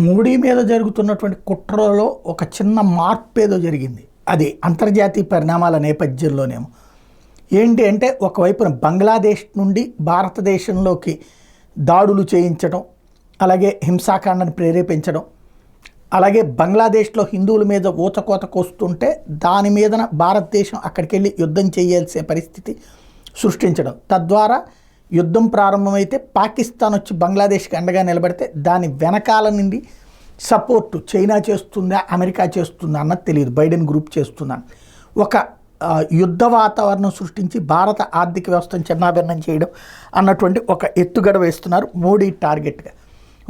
మోడీ మీద జరుగుతున్నటువంటి కుట్రలో ఒక చిన్న మార్పు ఏదో జరిగింది. అది అంతర్జాతీయ పరిణామాల నేపథ్యంలోనేమో. ఏంటి అంటే ఒకవైపున బంగ్లాదేశ్ నుండి భారతదేశంలోకి దాడులు చేయించడం, అలాగే హింసాకాండను ప్రేరేపించడం, అలాగే బంగ్లాదేశ్లో హిందువుల మీద ఊచకోత కోస్తుంటే దాని మీదన భారతదేశం అక్కడికి వెళ్ళి యుద్ధం చేయాల్సిన పరిస్థితి సృష్టించడం, తద్వారా యుద్ధం ప్రారంభమైతే పాకిస్తాన్ వచ్చి బంగ్లాదేశ్కి అండగా నిలబడితే దాని వెనకాల నుండి సపోర్టు చైనా చేస్తుందా అమెరికా చేస్తుందా అన్నది తెలియదు, బైడెన్ గ్రూప్ చేస్తుందని ఒక యుద్ధ వాతావరణం సృష్టించి భారత ఆర్థిక వ్యవస్థను చిన్నాభిన్నం చేయడం అన్నటువంటి ఒక ఎత్తుగడ వేస్తున్నారు మోడీ టార్గెట్గా.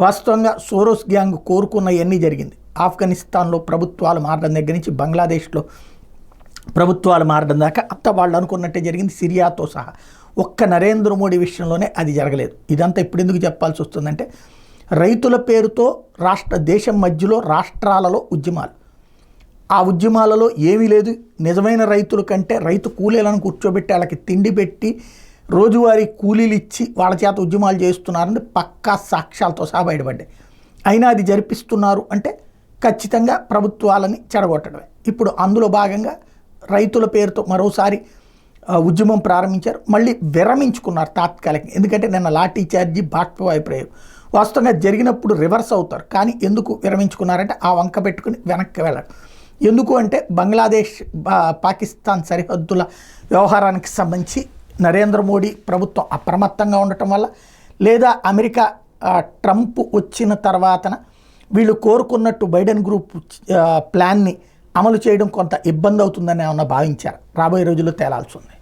వాస్తవంగా సోరోస్ గ్యాంగ్ కోరుకున్న ఇవన్నీ జరిగింది. ఆఫ్ఘనిస్తాన్లో ప్రభుత్వాలు మారడం దగ్గర నుంచి బంగ్లాదేశ్లో ప్రభుత్వాలు మారడం దాకా అంత వాళ్ళు అనుకున్నట్టే జరిగింది, సిరియాతో సహా. ఒక్క నరేంద్ర మోడీ విషయంలోనే అది జరగలేదు. ఇదంతా ఇప్పుడు ఎందుకు చెప్పాల్సి వస్తుందంటే రైతుల పేరుతో దేశం మధ్యలో రాష్ట్రాలలో ఉద్యమాలు, ఆ ఉద్యమాలలో ఏమీ లేదు. నిజమైన రైతుల కంటే రైతు కూలీలను కూర్చోబెట్టి వాళ్ళకి తిండి పెట్టి రోజువారీ కూలీలు ఇచ్చి వాళ్ళ చేత ఉద్యమాలు చేస్తున్నారని పక్కా సాక్ష్యాలతో సహా బయటపడ్డాయి. అయినా అది జరిపిస్తున్నారు అంటే ఖచ్చితంగా ప్రభుత్వాలని చెడగొట్టడమే. ఇప్పుడు అందులో భాగంగా రైతుల పేరుతో మరోసారి ఉద్యమం ప్రారంభించారు, మళ్ళీ విరమించుకున్నారు తాత్కాలికంగా. ఎందుకంటే నిన్న లాఠీ చార్జీ బాష్పవాయు ప్రయోగం వాస్తవంగా జరిగినప్పుడు రివర్స్ అవుతారు, కానీ ఎందుకు విరమించుకున్నారంటే ఆ వంక పెట్టుకుని వెనక్కి వెళ్ళడం. ఎందుకు అంటే బంగ్లాదేశ్ పాకిస్తాన్ సరిహద్దుల వ్యవహారానికి సంబంధించి నరేంద్ర మోడీ ప్రభుత్వం అప్రమత్తంగా ఉండటం వల్ల, లేదా అమెరికా ట్రంప్ వచ్చిన తర్వాతన వీళ్ళు కోరుకున్నట్టు బైడెన్ గ్రూప్ ప్లాన్ని అమలు చేయడం కొంత ఇబ్బంది అవుతుందని ఏమన్నా భావించారు. రాబోయే రోజుల్లో తేలాల్సి ఉంది.